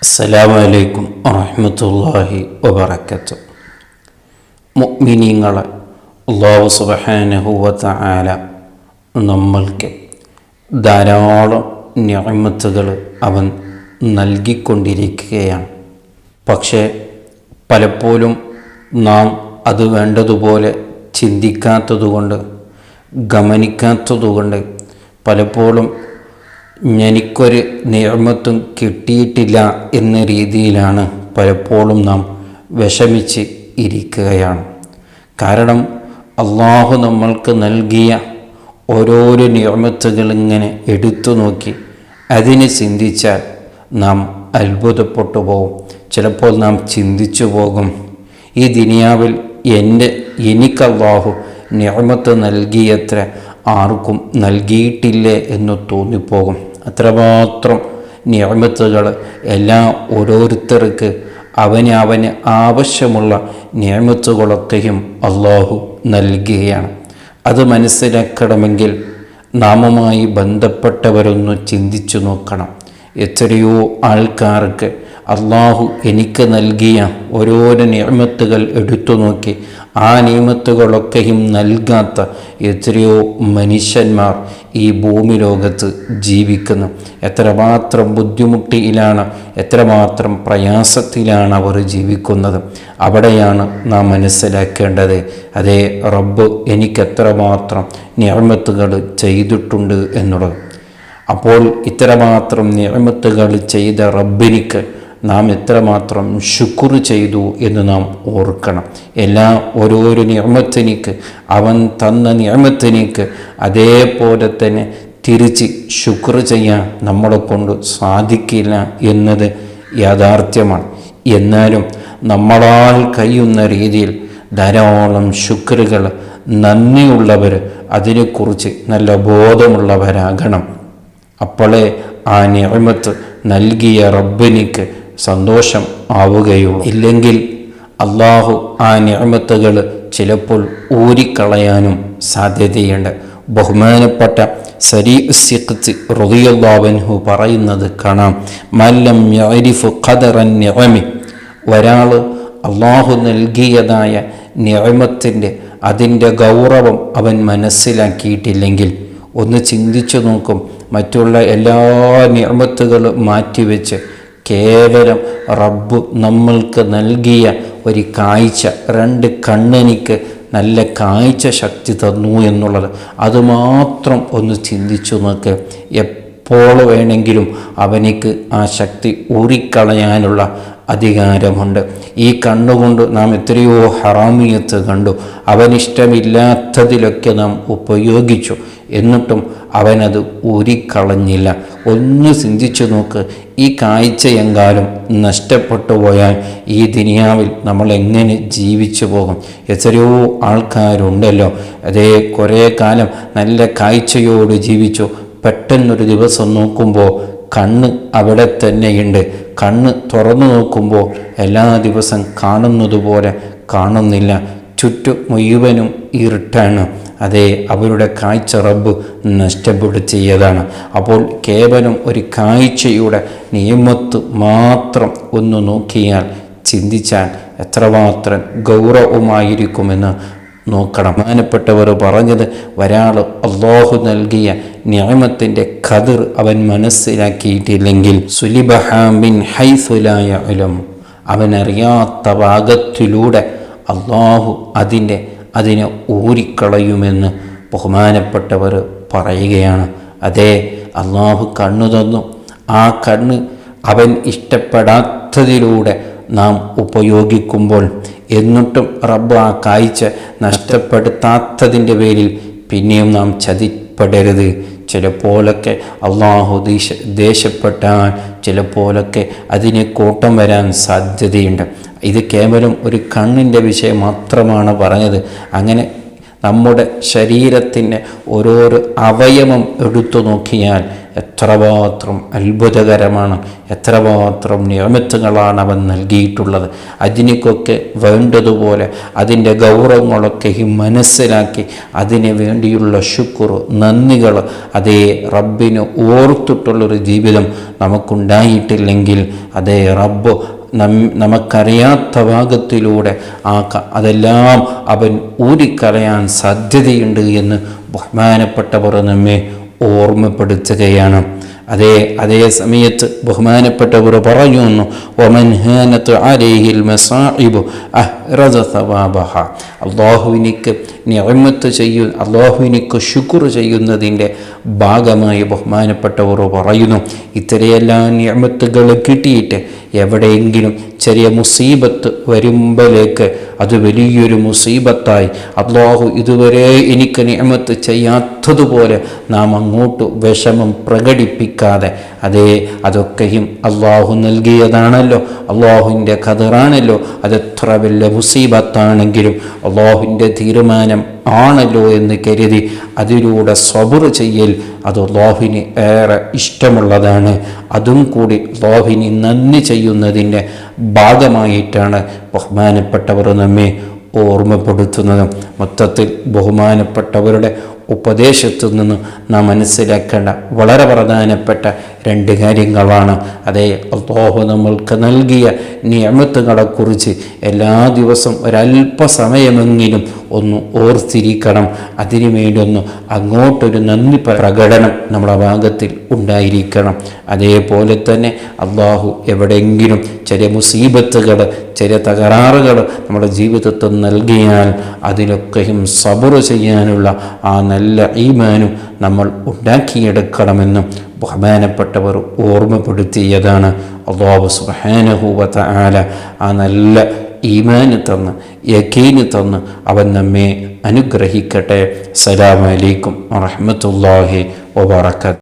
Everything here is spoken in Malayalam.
അസ്സലാമു അലൈക്കും വറഹ്മത്തുള്ളാഹി വബറകാതുഹു. മുഅ്മിനീങ്ങളെ അല്ലാഹു സുബ്ഹാനഹു വ തആല നമ്മൾക്ക് ധാരാളം നിഅമത്തുകൾ അവൻ നൽകിക്കൊണ്ടിരിക്കുകയാണ്. പക്ഷേ പലപ്പോഴും നാം അത് വേണ്ടതുപോലെ ചിന്തിക്കാത്തതുകൊണ്ട്, ഗമനിക്കാത്തതുകൊണ്ട് പലപ്പോഴും എനിക്കൊരു നിഅമത്തും കിട്ടിയിട്ടില്ല എന്ന രീതിയിലാണ് പലപ്പോഴും നാം വിഷമിച്ച് ഇരിക്കുകയാണ്. കാരണം അള്ളാഹു നമ്മൾക്ക് നൽകിയ ഓരോരോ നിഅമത്തുകൾ ഇങ്ങനെ എടുത്തു നോക്കി അതിനെ ചിന്തിച്ചാൽ നാം അത്ഭുതപ്പെട്ടു പോകും. ചിലപ്പോൾ നാം ചിന്തിച്ചു പോകും, ഈ ദുനിയാവിൽ എനിക്ക് അള്ളാഹു നിഅമത്ത് നൽകിയത്ര ആർക്കും നൽകിയിട്ടില്ലേ എന്ന് തോന്നിപ്പോകും. അത്രമാത്രം നിഅമത്തുകൾ എല്ലാം ഓരോരുത്തർക്ക് അവന് ആവശ്യമുള്ള നിഅമത്തുകളൊക്കെയും അള്ളാഹു നൽകുകയാണ്. അത് മനസ്സിലാക്കണമെങ്കിൽ നാമുമായി ബന്ധപ്പെട്ടവരൊന്ന് ചിന്തിച്ചു നോക്കണം. എത്രയോ ആൾക്കാർക്ക് അള്ളാഹു എനിക്ക് നൽകിയ ഓരോരോ നിഅമത്തുകൾ എടുത്തു നോക്കി ആ നിഅമത്തുകളൊക്കെയും നൽകാത്ത എത്രയോ മനുഷ്യന്മാർ ഈ ഭൂമി ലോകത്ത് ജീവിക്കുന്നു. എത്രമാത്രം ബുദ്ധിമുട്ടിയിലാണ്, എത്രമാത്രം പ്രയാസത്തിലാണ് അവർ ജീവിക്കുന്നത്. അവിടെയാണ് നാം മനസ്സിലാക്കേണ്ടത്, അതേ റബ്ബ് എനിക്ക് എത്രമാത്രം നിഅമത്തുകൾ ചെയ്തിട്ടുണ്ട് എന്നുള്ളത്. അപ്പോൾ ഇത്രമാത്രം നിഅമത്തുകൾ ചെയ്ത റബ്ബിനിക്ക് നാം എത്രമാത്രം ശുക്ർ ചെയ്തു എന്ന് നാം ഓർക്കണം. ഓരോരോ നിഅമത്തിനിക്ക്, അവൻ തന്ന നിഅമത്തിനിക്ക് അതേപോലെ തന്നെ തിരിച്ച് ശുക്ർ ചെയ്യാൻ നമ്മളെ കൊണ്ട് സാധിക്കില്ല എന്നത് യാഥാർത്ഥ്യമാണ്. എന്നാലും നമ്മളാൽ കഴിയുന്ന രീതിയിൽ ധാരാളം ശുക്റുകൾ, നന്ദിയുള്ളവർ, അതിനെക്കുറിച്ച് നല്ല ബോധമുള്ളവരാകണം. അപ്പോഴേ ആ നിഅമത്ത് നൽകിയ റബ്ബിനിക്ക് സന്തോഷം ആവുകയുള്ളൂ. ഇല്ലെങ്കിൽ അള്ളാഹു ആ നിഅമത്തുകൾ ചിലപ്പോൾ ഊരിക്കളയാനും സാധ്യതയുണ്ട്. ബഹുമാനപ്പെട്ട സരീഉ സിഖ്തി റളിയല്ലാഹു അൻഹു പറയുന്നത് കാണാം, മല്ലം യഅരിഫു ഖദറൻ നിഅമി, ഒരാൾ അള്ളാഹു നൽകിയതായ നിഅമത്തിൻ്റെ അതിൻ്റെ ഗൗരവം അവൻ മനസ്സിലാക്കിയിട്ടില്ലെങ്കിൽ, ഒന്ന് ചിന്തിച്ചു നോക്കും, മറ്റുള്ള എല്ലാ നിഅമത്തുകളും മാറ്റിവെച്ച് കേവലം റബ്ബ് നമ്മൾക്ക് നൽകിയ ഒരു കാഴ്ച, 2 കണ്ണെനിക്ക് നല്ല കാഴ്ച ശക്തി തന്നു എന്നുള്ളത് അതുമാത്രം ഒന്ന് ചിന്തിച്ചു നോക്ക്. എപ്പോൾ വേണമെങ്കിലും അവനിക്ക് ആ ശക്തി ഊറിക്കളയാനുള്ള അധികാരമുണ്ട്. ഈ കണ്ണുകൊണ്ട് നാം എത്രയോ ഹറാമിയത്ത് കണ്ടു, അവനിഷ്ടമില്ലാത്തതിലൊക്കെ നാം ഉപയോഗിച്ചു, എന്നിട്ടും അവനത് ഊരിക്കളഞ്ഞില്ല. ഒന്ന് ചിന്തിച്ചു നോക്ക്, ഈ കാഴ്ചയെങ്കാലും നഷ്ടപ്പെട്ടു പോയാൽ ഈ ദുനിയാവിൽ നമ്മൾ എങ്ങനെ ജീവിച്ചു പോകും? എത്രയോ ആൾക്കാരുണ്ടല്ലോ, അതേ കുറേ കാലം നല്ല കാഴ്ചയോട് ജീവിച്ചു, പെട്ടെന്നൊരു ദിവസം നോക്കുമ്പോൾ കണ്ണ് അവിടെ തന്നെയുണ്ട്. കണ്ണ് തുറന്നു നോക്കുമ്പോൾ എല്ലാ ദിവസം കാണുന്നത് പോലെ കാണുന്നില്ല, ചുറ്റും മുഴുവനും ഇരുട്ടാണ്. അതേ, അവരുടെ കാഴ്ച റബ്ബ് നഷ്ടപ്പെടുത്തിയതാണ്. അപ്പോൾ കേവലം ഒരു കാഴ്ചയുടെ നിയമത്ത് മാത്രം ഒന്ന് നോക്കിയാൽ, ചിന്തിച്ചാൽ എത്രമാത്രം ഗൗരവമായിരിക്കുമെന്ന് നോക്കണം. ബഹുമാനപ്പെട്ടവർ പറഞ്ഞത്, ഒരാൾ അല്ലാഹു നൽകിയ നിഅമത്തിൻ്റെ ഖദർ അവൻ മനസ്സിലാക്കിയിട്ടില്ലെങ്കിൽ സുലിബഹാ മിൻ ഹൈസു ലാ യഅലം, അവനറിയാത്ത ഭാഗത്തിലൂടെ അല്ലാഹു അതിനെ ഊരിക്കളയുമെന്ന് ബഹുമാനപ്പെട്ടവർ പറയുകയാണ്. അതേ, അല്ലാഹു കണ്ണു തന്നു, ആ കണ്ണ് അവൻ ഇഷ്ടപ്പെടാത്തതിലൂടെ നാം ഉപയോഗിക്കുമ്പോൾ, എന്നിട്ടും റബ്ബ് ആ കാഴ്ച നഷ്ടപ്പെടുത്താത്തതിൻ്റെ പേരിൽ പിന്നെയും നാം ചതിപ്പെടരുത്. ചിലപ്പോഴൊക്കെ അള്ളാഹു ദേഷ്യപ്പെട്ടാൽ ചിലപ്പോഴൊക്കെ അതിന് കോട്ടം വരാൻ സാധ്യതയുണ്ട്. ഇത് കേവലം ഒരു കണ്ണിൻ്റെ വിഷയം മാത്രമാണ് പറഞ്ഞത്. അങ്ങനെ നമ്മുടെ ശരീരത്തിൻ്റെ ഓരോരോ അവയവം എടുത്തു നോക്കിയാൽ എത്രമാത്രം അത്ഭുതകരമാണ്, എത്രമാത്രം നിഅമത്തുകളാണ് അവൻ നൽകിയിട്ടുള്ളത്. അതിനൊക്കെ വേണ്ടതുപോലെ അതിൻ്റെ ഗൗരവങ്ങളൊക്കെ മനസ്സിലാക്കി അതിനു വേണ്ടിയുള്ള ശുക്ർ, നന്ദികൾ, അതേ റബ്ബിന് ഓർത്തിട്ടുള്ളൊരു ജീവിതം നമുക്കുണ്ടായിട്ടില്ലെങ്കിൽ അതേ റബ്ബ് നമുക്കറിയാത്ത ഭാഗത്തിലൂടെ അതെല്ലാം അവൻ ഊരിക്കളയാൻ സാധ്യതയുണ്ട് എന്ന് ബഹുമാനപ്പെട്ടവർ നമ്മെ ഓർമ്മപ്പെടുത്തുകയാണ്. അതേ സമയത്ത് ബഹുമാനപ്പെട്ടവർ പറയുന്നു, അള്ളാഹുവിനിക്ക് നിഅമത്ത് അള്ളാഹുവിനിക്ക് ശുക്ർ ചെയ്യുന്നതിൻ്റെ ഭാഗമായി ബഹുമാനപ്പെട്ടവർ പറയുന്നു, ഇത്തരയെല്ലാം നിഅമത്തുകൾ കിട്ടിയിട്ട് എവിടെയെങ്കിലും ചെറിയ മുസീബത്ത് വരുമ്പോഴേക്ക് അത് വലിയൊരു മുസീബത്തായി അള്ളാഹു ഇതുവരെ എനിക്ക് നിഅമത്ത് ചെയ്യാത്തതുപോലെ നാം അങ്ങോട്ട് വിഷമം പ്രകടിപ്പിക്കാതെ അതൊക്കെയും അള്ളാഹു നൽകിയതാണല്ലോ, അള്ളാഹുവിൻ്റെ ഖദറാണല്ലോ, അതെത്ര വലിയ മുസീബത്താണെങ്കിലും അള്ളാഹുവിൻ്റെ തീരുമാനം ആണല്ലോ എന്ന് കരുതി അതിലൂടെ സബർ ചെയ്യൽ അത് അല്ലാഹുവിന് ഏറെ ഇഷ്ടമുള്ളതാണ്. അതും കൂടി അല്ലാഹുവിന് നന്ദി ചെയ്യുന്നതിൻ്റെ ഭാഗമായിട്ടാണ് ബഹുമാനപ്പെട്ടവർ നമ്മെ ഓർമ്മപ്പെടുത്തുന്നത്. മൊത്തത്തിൽ ബഹുമാനപ്പെട്ടവരുടെ ഉപദേശത്തിൽ നിന്ന് നാം മനസ്സിലാക്കേണ്ട വളരെ പ്രധാനപ്പെട്ട രണ്ട് കാര്യങ്ങളാണ്. അല്ലാഹു നമ്മൾക്ക് നൽകിയ നിഅമത്തുകളെക്കുറിച്ച് എല്ലാ ദിവസവും ഒരല്പസമയമെങ്കിലും ഒന്ന് ഓർത്തിരിക്കണം. അതിനുവേണ്ടി ഒന്ന് അങ്ങോട്ടൊരു നന്ദി പ്രകടനം നമ്മുടെ ഭാഗത്തിൽ ഉണ്ടായിരിക്കണം. അതേപോലെ തന്നെ അല്ലാഹു എവിടെയെങ്കിലും ചെറിയ മുസീബത്തുകൾ, ചെറിയ തകരാറുകൾ നമ്മുടെ ജീവിതത്തിൽ നൽകിയാൽ അതിലൊക്കെയും സബർ ചെയ്യാനുള്ള ആ നല്ല ഈമാനും നമ്മൾ ഉണ്ടാക്കിയെടുക്കണമെന്നും ബഹുമാനപ്പെട്ടവർ ഓർമ്മപ്പെടുത്തിയതാണ്. അല്ലാഹു സുബ്ഹാനഹു വ തആല ആ നല്ല ഈമാന് തന്ന് യഖീന് തന്ന് അവൻ നമ്മെ അനുഗ്രഹിക്കട്ടെ. അസ്സലാമു അലൈക്കും വറഹ്മത്തുള്ളാഹി വബറകാതുഹു.